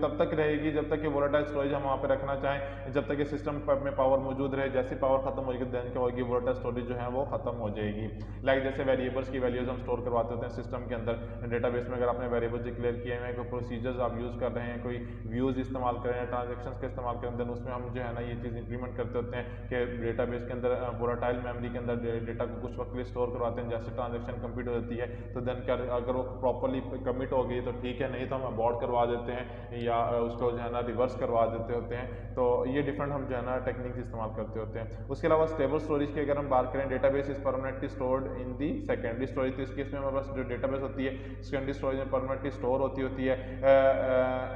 तब तक रहेगी जब तक कि वोलाटाइल स्टोरेज हम वहाँ पे रखना चाहें, जब तक कि सिस्टम में पावर मौजूद रहे। जैसे पावर खत्म होगी देन क्या होगी, वोलाटाइल स्टोरेज जो है वो खत्म हो जाएगी। लाइक जैसे वेरिएबल्स की वैल्यूज हम स्टोर करवाते होते हैं सिस्टम के अंदर डेटाबेस में, अगर आपने वेरिएबल्स डिक्लेयर किए हैं, कोई प्रोसीजर्स आप यूज़ कर रहे हैं, कोई व्यूज़ इस्तेमाल कर रहे हैं, ट्रांजेक्शन का इस्तेमाल कर रहे हैं, देन उसमें हम जो है ना ये चीज़ इंप्लीमेंट करते होते हैं कि डेटाबेस के अंदर वोलाटाइल मेमोरी के अंदर डेटा को कुछ वक्त के लिए स्टोर करवाते हैं। जैसे ट्रांजेक्शन कंप्लीट हो जाती है तो देन क्या, अगर वो प्रॉपरली कमिट हो गई तो ठीक है, नहीं तो हम अबॉर्ट करवा देते हैं या उसको जो है ना रिवर्स करवा देते होते हैं। तो ये डिफरेंट हम जो है ना टेक्निक्स इस्तेमाल करते होते हैं। उसके अलावा स्टेबल स्टोरेज की अगर हम बात करें, database is permanently stored in the secondary storage. तो इस केस में हमारे पास जो डेटाबेस होती है सेकेंडरी स्टोरेज में परमानेंटली स्टोर होती है,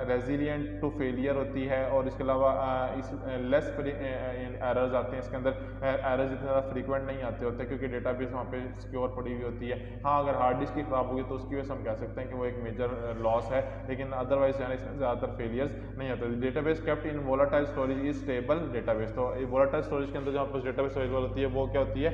रेजिलियंट टू फेलियर होती है, और इसके अलावा इस लेस एरर्स आते हैं इसके अंदर, एरर्स इतने ज़्यादा फ्रीक्वेंट नहीं आते होते क्योंकि डेटाबेस वहाँ पे सिक्योर पड़ी हुई होती है। हाँ, अगर हार्ड डिस्क की खराब होगी तो उसकी वजह से हम कह सकते हैं कि वो एक मेजर लॉस है, लेकिन अदरवाइज जो है इसमें ज़्यादातर फेलियर्स नहीं आते। Database kept in volatile storage is stable database. तो वोलाटाइल स्टोरेज के अंदर जो हमारे पास डेटाबेस अवेलेबल होती है वो क्या होती है,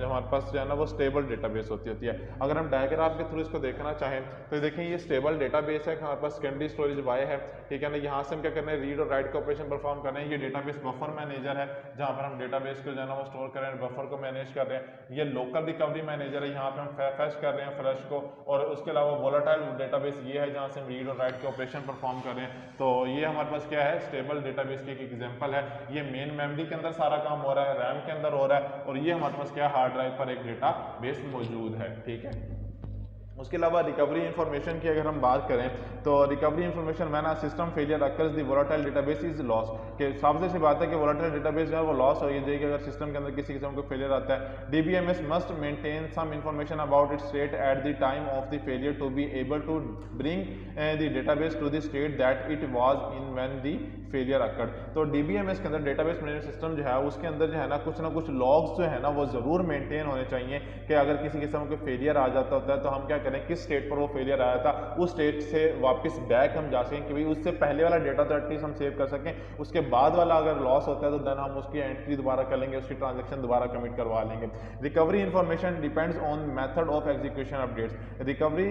हमारे पास जो है ना वो स्टेबल डेटाबेस होती है। अगर हम डायग्राम के थ्रू इसको देखना चाहें तो देखें ये स्टेबल डेटाबेस है, हमारे पास सेकेंडरी स्टोरेज वाई है, ठीक है ना। यहाँ से हम क्या कर रहे हैं, रीड और राइट का ऑपरेशन परफॉर्म कर रहे हैं। ये डेटाबेस बफर मैनेजर है जहाँ पर हम डेटाबेस को जो है ना वो स्टोर कर रहे हैं, बफर को मैनेज कर रहे हैं। ये लोकल रिकवरी मैनेजर है, यहाँ पे हम फैच कर रहे हैं फ्लश को, और उसके अलावा वोलाटाइल डेटाबेस ये है जहाँ से हम रीड और राइट के ऑपरेशन परफॉर्म कर रहे हैं। तो ये हमारे पास क्या है, स्टेबल डेटाबेस की एक एग्जांपल है। ये मेन मेमोरी के अंदर सारा काम हो रहा है, रैम के अंदर हो रहा है, और ये हमारे पास क्या हार्ड ड्राइव पर एक डेटाबेस मौजूद है, ठीक है। उसके अलावा रिकवरी इन्फॉर्मेशन की अगर हम बात करें तो recovery information man system failure occurs the volatile database is loss. कि सबसे सी बात है कि वोलाटाइल डेटाबेस जो है वो लॉस हो जाएगी अगर सिस्टम के अंदर किसी किस्म का फेलियर आता है। DBMS must maintain some information about its state at the time of the failure to be able to bring the database to the state that it was in when the failure occurred. तो डीबीएमएस के अंदर डेटाबेस मैनेजमेंट सिस्टम जो है उसके अंदर जो है ना कुछ लॉग्स जो है ना वो ज़रूर मेंटेन होने चाहिए कि अगर किसी किस्म का फेलियर आ जाता होता है तो हम क्या करें, किस स्टेट पर वो फेलियर आया था उस स्टेट से वापस बैक हम जा सकें कि भाई उससे पहले वाला डेटा तो एटलीस्ट हम सेव कर सकें, उसके बाद वाला अगर लॉस होता है तो देन हम उसकी एंट्री दोबारा कर लेंगे, उसकी ट्रांजेक्शन दोबारा कमिट करवा लेंगे। Recovery information depends on method of execution updates. Recovery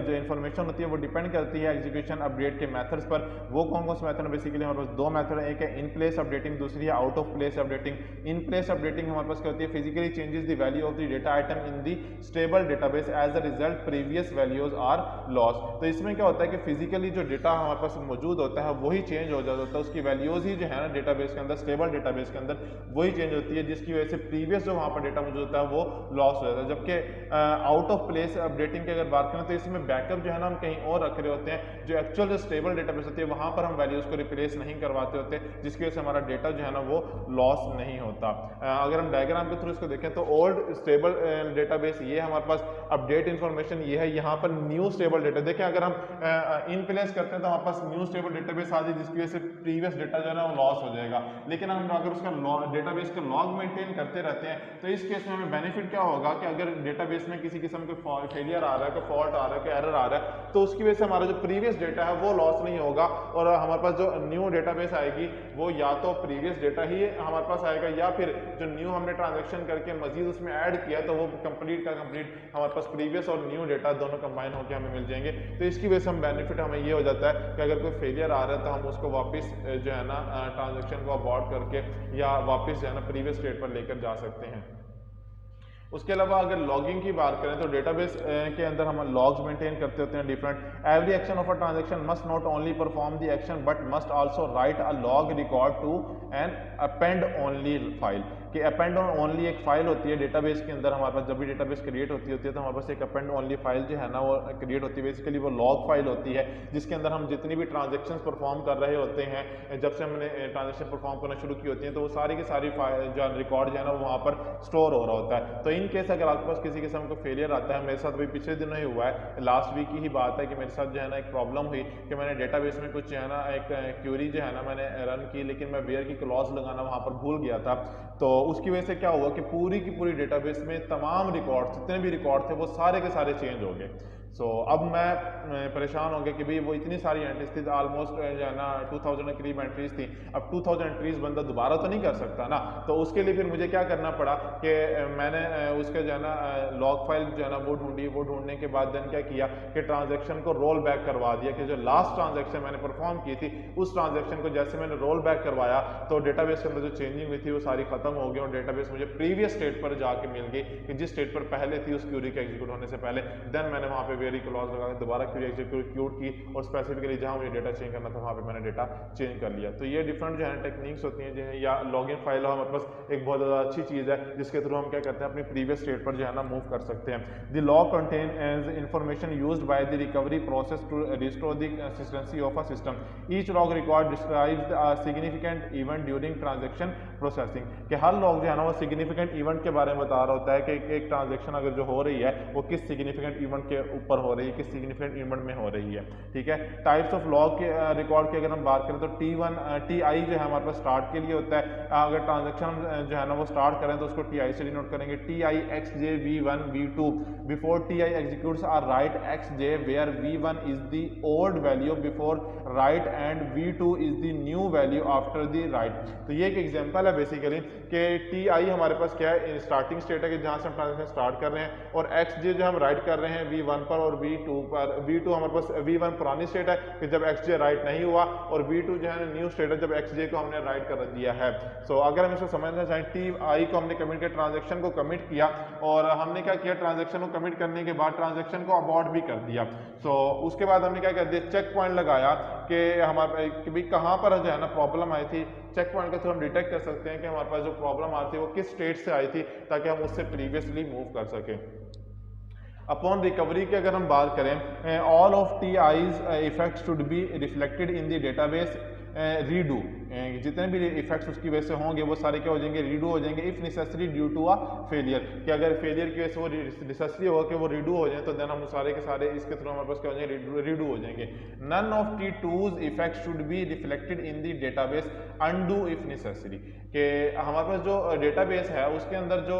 जो इन्फॉर्मेशन होती है वो डिपेंड करती है एग्जीक्यूशन अपडेट के मेथड्स पर। वो कौन कौन से मेथड है, बेसिकली हमारे पास दो मेथड है, एक है इन प्लेस अपडेटिंग, दूसरी है out of place updating. In place updating हमारे पास क्या होती है, physically changes the value of the data item in the stable database as a result previous values are loss. तो इसमें क्या होता है कि फिजिकली जो डेटा हमारे पास मौजूद होता है वही चेंज हो जाता है, उसकी वैल्यूज ही जो है ना डेटाबेस के अंदर, स्टेबल डेटाबेस के अंदर वही चेंज होती है, जिसकी वजह से प्रीवियस जो वहाँ पर डेटा मौजूद होता है वो लॉस हो जाता है। जबकि आउट ऑफ प्लेस अपडेटिंग की अगर बात करें तो इसमें बैकअप जो है ना हम कहीं और रख रहे होते हैं, जो एक्चुअल जो स्टेबल डेटाबेस होती है वहाँ पर हम वैल्यूज को रिप्लेस नहीं करवाते होते, जिसकी वजह से हमारा डेटा जो है ना वो लॉस नहीं होता। अगर हम डायग्राम के थ्रू इसको देखें तो ओल्ड स्टेबल डेटाबेस ये हमारे पास अपडेट इन्फॉर्मेशन इन्फॉर्मेशन ये है, यहाँ पर न्यू स्टेबल डेटा देखें, अगर हम इन प्लेस करते हैं तो हमारे पास न्यू स्टेबल डेटाबेस आ जाए, जिसकी वजह से प्रीवियस डेटा जो है ना वो लॉस हो जाएगा। लेकिन हम अगर उसका डेटाबेस का लॉग मेंटेन करते रहते हैं तो इस केस में हमें बेनिफिट क्या होगा कि अगर डेटाबेस में किसी किस्म का फेलियर आ रहा है, कोई फॉल्ट आ रहा है, कोई एरर आ रहा है, तो उसकी वजह से हमारा जो प्रीवियस डेटा है वो लॉस नहीं होगा, और हमारे पास जो न्यू डेटाबेस आएगी वो या तो प्रीवियस डेटा ही हमारे पास आएगा, या फिर जो न्यू हमने ट्रांजेक्शन करके मजीद उसमें ऐड किया तो वो कंप्लीट का कंप्लीट हमारे पास प्रीवियस और न्यू डेटा दोनों कंबाइन होकर हमें मिल जाएंगे। तो इसकी वजह से हम बेनिफिट हमें ये हो जाता है कि अगर कोई फेलियर आ रहा है तो हम उसको वापस जो है ना ट्रांजेक्शन को अबॉर्ट करके या वापस जो है ना प्रीवियस स्टेट पर लेकर जा सकते हैं। उसके अलावा अगर लॉगिंग की बात करें तो डेटाबेस के अंदर हम लॉग्स मेंटेन करते होते हैं different. Every action of a transaction must not only perform the action but must also write a log record to an append only file, कि अपेंड ओनली एक फाइल होती है डेटाबेस के अंदर। हमारे पास जब भी डेटाबेस क्रिएट होती है तो हमारे पास एक अपेंड ओनली फाइल जो है ना वो क्रिएट होती है। बेसिकली वो लॉग फाइल होती है जिसके अंदर हम जितनी भी ट्रांजेक्शन परफॉर्म कर रहे होते हैं, जब से हमने ट्रांजेक्शन परफॉर्म करना शुरू की होती है तो वो सारी की सारी जो रिकॉर्ड जो है ना वो वहाँ पर स्टोर हो रहा होता है। तो इन केस अगर आपके पास किसी किस्म का फेलियर आता है, मेरे साथ भी पिछले दिनों ही हुआ है, लास्ट वीक की ही बात है कि मेरे साथ जो है ना एक प्रॉब्लम हुई कि मैंने डेटाबेस में कुछ जो है ना एक क्यूरी जो है ना मैंने रन की, लेकिन मैं वेयर की क्लॉज लगाना वहाँ पर भूल गया था। तो उसकी वजह से क्या हुआ कि पूरी की पूरी डेटाबेस में तमाम रिकॉर्ड जितने भी रिकॉर्ड थे वो सारे के सारे चेंज हो गए। अब मैं परेशान हो गया कि भाई वो इतनी सारी एंट्रीज थी, ऑलमोस्ट जो है ना 2000 के करीब एंट्रीज थी। अब 2000 एंट्रीज बंदा दोबारा तो नहीं कर सकता ना, तो उसके लिए फिर मुझे क्या करना पड़ा कि मैंने उसके जो है ना लॉग फाइल जो है ना वो ढूंढी। वो ढूंढने के बाद देन क्या किया कि ट्रांजेक्शन को रोल बैक करवा दिया, कि जो लास्ट ट्रांजेक्शन मैंने परफॉर्म की थी उस ट्रांजेक्शन को जैसे मैंने रोल बैक करवाया तो डेटाबेस के अंदर जो चेंजिंग हुई थी वो सारी खत्म हो गई, और डेटाबेस मुझे प्रीवियस स्टेट पर जाके मिल गई कि जिस स्टेट पर पहले थी उस क्यूरी के एग्जीक्यूट होने से पहले। देन मैंने वहाँ पे वेरी क्लॉज लगा के दोबारा क्यूरी एग्जीक्यूट की और स्पेसिफिकली जहाँ मुझे डेटा चेंज करना था वहाँ पे मैंने डेटा चेंज कर लिया। तो ये डिफरेंट जो है टेक्निक्स होती हैं जो है, या लॉगिन फाइल हमारे पास एक बहुत ज़्यादा अच्छी चीज़ है जिसके थ्रू हम क्या करते हैं अपनी प्रीवियस स्टेट पर जो है ना मूव कर सकते हैं। The log contain as information used by the recovery process to restore the consistency of a system. Each log record describes a significant event during transaction processing, कि हर लॉग जो है ना वो सिग्निफिकेंट इवेंट के बारे में बता रहा होता है कि एक ट्रांजेक्शन अगर जो हो रही है वो किस सिग्निफिकेंट इवेंट के ऊपर हो रही है, किस सिग्निफिकेंट इवेंट में हो रही है। ठीक है, टाइप्स ऑफ लॉग के रिकॉर्ड की अगर हम बात करें तो T1 TI जो है हमारे पास स्टार्ट के लिए होता है। अगर ट्रांजेक्शन जो है ना वो स्टार्ट करें तो उसको TI से डिनोट करेंगे। TI XJ V1 V2 before TI executes are write XJ where V1 is the old value before write and V2 is the new value after the write. तो ये एक एग्जांपल है बेसिकली कि TI हमारे पास क्या है, स्टार्टिंग स्टेट है कि जहाँ से हम ट्रांजेक्शन स्टार्ट कर रहे हैं, और XJ जो हम राइट कर रहे हैं V1 पर और V2 पर। V2 हमारे पास V1 पुरानी स्टेट है कि जब XJ राइट नहीं हुआ, और V2 जो है न्यू स्टेट है जब XJ को हमने राइट कर दिया है। अगर हम इसको समझना चाहें, TI को हमने कमिट किया, ट्रांजेक्शन को कमिट किया, और हमने क्या किया ट्रांजेक्शन को कमिट करने के बाद ट्रांजेक्शन को अबॉर्ट भी कर दिया। उसके बाद हमने क्या कर दिया, चेक पॉइंट लगाया कि हमारे कि भाई कहाँ पर जो है ना प्रॉब्लम आई थी। चेक पॉइंट के थ्रू हम डिटेक्ट कर सकते हैं कि हमारे पास जो प्रॉब्लम आती है वो किस स्टेट से आई थी, ताकि हम उससे प्रीवियसली मूव कर सकें। अपॉन रिकवरी की अगर हम बात करें, all of TI's effect should be reflected in the database redo. जितने भी इफेक्ट्स उसकी वजह से होंगे वो सारे क्या हो जाएंगे, रीडू हो जाएंगे। If necessary due to a failure, कि अगर फेलियर की वजह से वो नेसेसरी होगा कि वो रीडू हो जाए तो देन हम सारे के सारे इसके थ्रू हमारे पास क्या हो जाएंगे, रीडू हो जाएंगे। None of T2's effect should be reflected in the database undo if necessary, कि हमारे पास जो डेटाबेस है उसके अंदर जो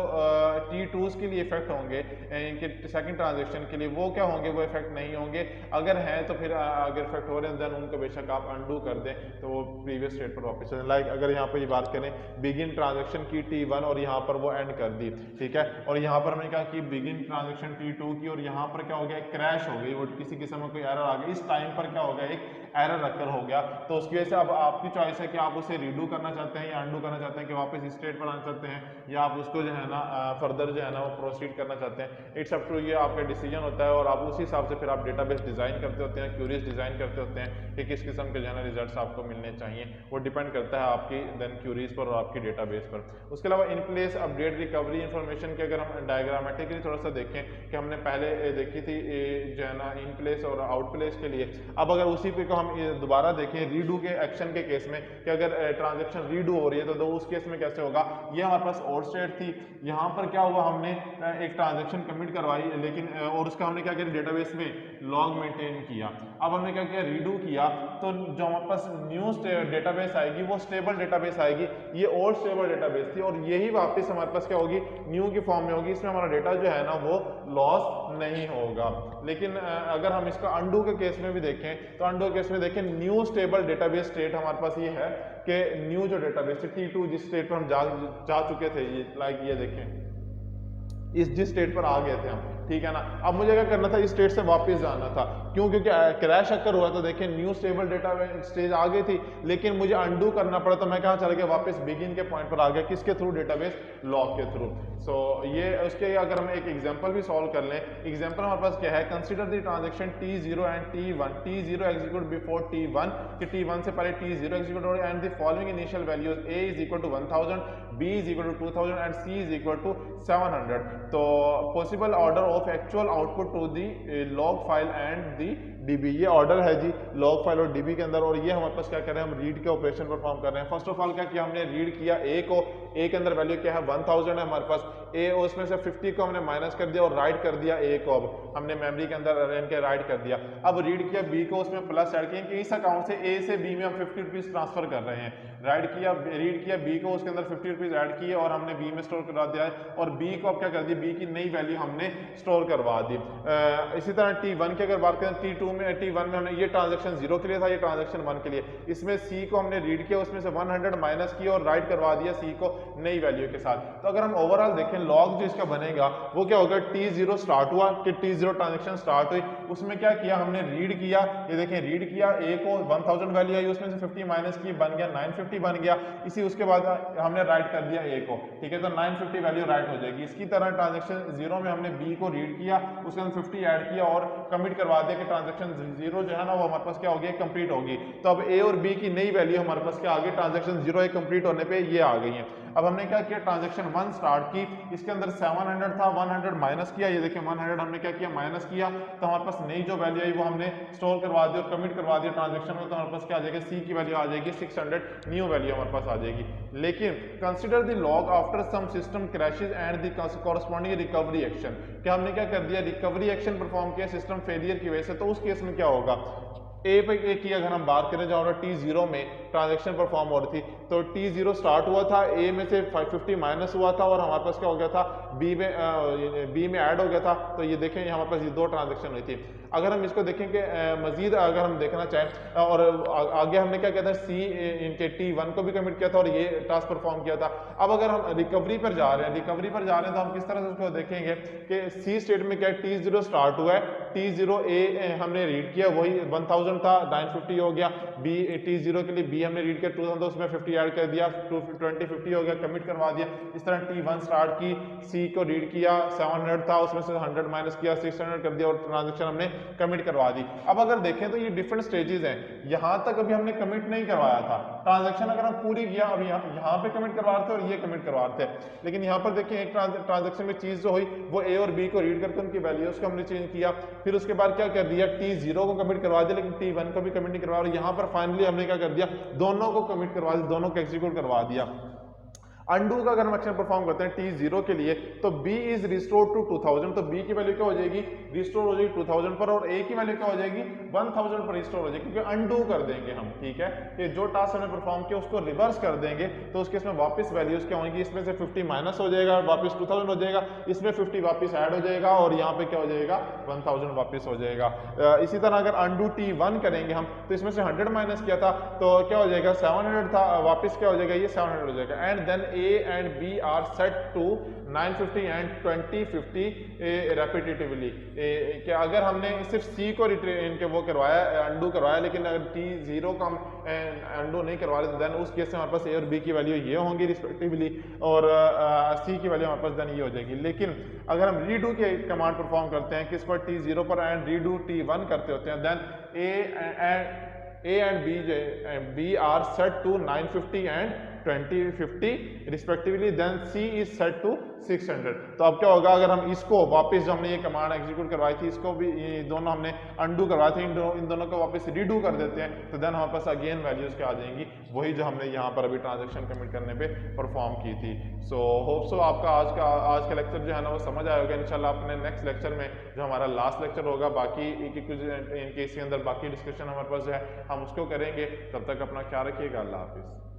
T2's के लिए इफेक्ट होंगे इनके सेकंड ट्रांजेक्शन के लिए, वो क्या होंगे, वो इफेक्ट नहीं होंगे। अगर हैं तो फिर अगर इफेक्ट हो रहे हैं देन उनको बेशक आप अनडू कर दें तो वो प्रीवियस स्टेट पर वापस चले। लाइक अगर यहाँ पर ये बात करें, बिगिन ट्रांजेक्शन की T1 और यहाँ पर वो एंड कर दी, ठीक है, और यहाँ पर हमने कहा कि बिगिन ट्रांजेक्शन T2 की, और यहाँ पर क्या हो गया, क्रैश हो गई, वो किसी किस्म में कोई एरर आ गया। इस टाइम पर क्या हो गया, एक एरर रखकर हो गया। तो उसकी वजह से अब आपकी चॉइस है कि आप उसे रीडू करना चाहते हैं या अनडू करना चाहते हैं, कि वापस इस स्टेट पर आना चाहते हैं, या आप उसको जो है ना फर्दर जो है ना वो प्रोसीड करना चाहते हैं। इट्स अप टू, ये आपका डिसीजन होता है, और आप उसी हिसाब से फिर आप डेटाबेस डिजाइन करते होते हैं, क्यूरीज डिजाइन करते होते हैं कि किस किस्म के जो है ना रिजल्ट्स आपको मिलने चाहिए। वो डिपेंड करता है आपकी देन क्यूरीज पर और आपकी डेटाबेस पर। उसके अलावा in place update recovery information के अगर हम डायग्रामेटिकली थोड़ा सा देखें कि हमने पहले देखी थी जो है ना इन प्लेस और आउट प्लेस के लिए, अब अगर उसी पे को हम दोबारा देखें रीडू के एक्शन के केस में कि अगर ट्रांजेक्शन रीडू हो रही है तो उस केस में कैसे होगा। ये हमारे पास और स्टेट थी, यहाँ पर क्या हुआ हमने एक ट्रांजेक्शन कमिट करवाई लेकिन और उसका हमने क्या किया डेटाबेस में लॉग मेंटेन किया। अब हमने क्या किया रीडू किया तो जो हमारे पास न्यू डेटाबेस आएगी वो स्टेबल डेटाबेस आएगी, ये ओल्ड स्टेबल डेटाबेस थी और यही वापस हमारे पास क्या होगी न्यू की फॉर्म में होगी, इसमें हमारा डेटा जो है ना वो लॉस नहीं होगा। लेकिन अगर हम इसका अंडू के केस में भी देखें तो अंडू के केस में देखें न्यू स्टेबल डेटाबेस स्टेट हमारे पास ये है कि न्यू जो डेटाबेस है T2 जिस स्टेट पर हम जा चुके थे, ये लाइक ये देखें जिस स्टेट पर आ गए थे हम, ठीक है ना। अब मुझे क्या करना था इस स्टेट से वापस जाना था, क्यों? क्योंकि क्रैश अकर हुआ तो देखिए न्यू स्टेबल डेटा स्टेज आ गई थी लेकिन मुझे अंडू करना पड़ा तो मैं कहाँ चला गया वापस बिगिन के पॉइंट पर आ गया, किसके थ्रू डेटाबेस लॉग के थ्रू। सो ये उसके अगर हम एक एग्जांपल भी सॉल्व कर लें, एग्जांपल हमारे पास क्या है, consider the transaction T0 and T1, T0 execute before T1 कि T1 से पहले T0 एग्जीक्यूट हो and the following initial values A is equal to 1000, B is equal to 2000 and C is equal to 700। तो possible order of actual output to the log file and the DB, ये ऑर्डर है जी लॉग फाइल और DB के अंदर, और ये हमारे पास क्या कर रहे हैं हम रीड के ऑपरेशन परफॉर्म कर रहे हैं। फर्स्ट ऑफ ऑल क्या किया हमने रीड किया A को, A के अंदर वैल्यू क्या है 1000 है हमारे पास, A उसमें से 50 को हमने माइनस कर दिया और राइट कर दिया A को, अब हमने मेमोरी के अंदर रैम के राइट कर दिया। अब रीड किया B को, उसमें प्लस ऐड किया कि इस अकाउंट से A से B में हम 50 रुपीज ट्रांसफर कर रहे हैं, राइट किया रीड किया B को, उसके अंदर 50 रुपीज ऐड किए और हमने B में स्टोर करवा दिया है और B को अब क्या कर दिया B की नई वैल्यू हमने स्टोर करवा दी। इसी तरह T1 की अगर बात करें T2 में T1 में हमने ये ट्रांजैक्शन 0 के लिए था, ये ट्रांजैक्शन 1 के लिए, इसमें C को हमने रीड किया उसमें से 100 माइनस किया और राइट करवा दिया C को नई वैल्यू के साथ। तो अगर हम ओवरऑल देखें लॉग जो इसका बनेगा वो क्या होगा, T0 स्टार्ट हुआ कि T0 ट्रांजैक्शन स्टार्ट हुई, उसमें क्या किया हमने रीड किया, ये देखें रीड किया A को 1000 वैल्यू आई उसमें से 50 माइनस की बन गया 950 बन गया, इसी उसके बाद हमने राइट कर दिया A को, ठीक है, तो 950 वैल्यू राइट हो जाएगी। इसकी तरह ट्रांजैक्शन 0 में हमने B को रीड किया उसके अंदर 50 ऐड किया और कमिट करवा दिया कि ट्रांजैक्शन 0 जो है ना वो हमारे पास क्या होगी कंप्लीट होगी। तो अब A और B की नई वैल्यू हमारे पास क्या आ गई, ट्रांजैक्शन 0 कंप्लीट होने पे ये आ गई है। अब हमने क्या किया ट्रांजैक्शन 1 स्टार्ट की, इसके अंदर 700 था, 100 माइनस किया, ये देखिए 100 हमने क्या किया माइनस किया, तो हमारे पास नई जो वैल्यू आई वो हमने स्टोर करवा दी और कमिट करवा दिया ट्रांजैक्शन में, तो हमारे पास क्या आ जाएगा C की वैल्यू आ जाएगी 600, न्यू वैल्यू हमारे पास आ जाएगी। लेकिन consider the log after some system crashes and the corresponding recovery action, क्या हमने क्या कर दिया रिकवरी एक्शन परफॉर्म किया सिस्टम फेलियर की वजह से, तो उस केस में क्या होगा A पे A की अगर हम बात करें जहाँ T0 में ट्रांजैक्शन परफॉर्म हो रही थी तो T0 स्टार्ट हुआ था, A में से 550 माइनस हुआ था और हमारे पास क्या हो गया था B में ऐड हो गया था। तो ये देखें हमारे पास ये दो ट्रांजैक्शन हुई थी। अगर हम इसको देखें कि मजीद अगर हम देखना चाहें और आगे हमने क्या किया था C इनके T1 को भी कमिट किया था और ये टास्क परफॉर्म किया था। अब अगर हम रिकवरी पर जा रहे हैं तो हम किस तरह से उसको देखेंगे कि C स्टेट में क्या T0 स्टार्ट हुआ है, T0 A हमने रीड किया वही 1000 था 950 हो गया, B T0 के लिए B हमने रीड किया 2000 तो उसमें 50 ऐड कर दिया 220 हो गया कमिट करवा दिया। इस तरह T1 स्टार्ट की, C को रीड किया 700 था उसमें से 100 माइनस किया 600 कर दिया और ट्रांजैक्शन हमने कमिट करवा दी। अब अगर देखें तो ये डिफरेंट स्टेजेस हैं, यहाँ तक अभी हमने कमिट नहीं करवाया था, ट्रांजैक्शन अगर हम पूरी किया अभी यहाँ पे कमिट करवा रहे थे और ये कमिट करवा रहे थे, लेकिन यहाँ पर देखिए एक ट्रांजैक्शन में चीज जो हुई वो A और B को रीड करके उनकी वैल्यूज को हमने चेंज किया, फिर उसके बाद क्या कर दिया T0 को कमिट करवा दिया लेकिन T1 को भी कमिट नहीं करवाया और यहाँ पर फाइनली हमने क्या कर दिया दोनों को कमिट करवा दिया, दोनों को एग्जीक्यूट करवा दिया। अंडू का अगर हम एक्शन परफॉर्म करते हैं T0 के लिए तो B इज रिस्टोर्ड टू 2000, तो B की वैल्यू क्या हो जाएगी रिस्टोर हो जाएगी 2000 पर और A की वैल्यू क्या हो जाएगी 1000 पर रिस्टोर हो जाएगी, क्योंकि अंडू कर देंगे हम, ठीक है, कि जो टास्क हमने परफॉर्म किया उसको रिवर्स कर देंगे तो उसके इसमें वापस वैल्यूज क्या होंगी, इसमें से 50 माइनस हो जाएगा वापस 2000 हो जाएगा, इसमें 50 वापस ऐड हो जाएगा और यहाँ पे क्या हो जाएगा 1000 वापस हो जाएगा। इसी तरह अगर अंडू T1 करेंगे हम तो इसमें से 100 माइनस किया था तो क्या हो जाएगा 700 था, वापस क्या हो जाएगा ये 700 हो जाएगा। And then A and B are set to 950 and 2050 repetitively, कि अगर हमने सिर्फ C को इनके वो करवाया अंडू करवाया लेकिन अगर T0 का हम अंडू नहीं करवा रहे देन उस केस में हमारे पास A और B की वैल्यू ये होंगी रिस्पेक्टिवली और C की वैल्यू हमारे पास देन ये हो जाएगी। लेकिन अगर हम रीडू के कमांड परफॉर्म करते हैं किस पर T0 पर एंड रीडू T1 करते होते हैं देन ए एंड बी जो be are set to 950 and 2050 respectively, then C is set to 600। तो अब क्या होगा, अगर हम इसको वापस जो हमने ये कमांड एग्जीक्यूट करवाई थी, इसको भी ये दोनों हमने अनडू करवाए थे, इन दोनों को वापस रीडू कर देते हैं, तो देन हमारे पास अगेन वैल्यूज क्या आ जाएंगी, वही जो हमने यहाँ पर अभी ट्रांजेक्शन कमिट करने पे परफॉर्म की थी। सो होप सो आपका आज का लेक्चर जो है ना वो समझ आया होगा। इंशाल्लाह अपने नेक्स्ट लेक्चर में जो हमारा लास्ट लेक्चर होगा, बाकी कुछ इनके इसके अंदर बाकी डिस्कशन हमारे पास जो है हम उसको करेंगे। तब तक अपना ख्याल रखिएगा। अल्लाह हाफिज़।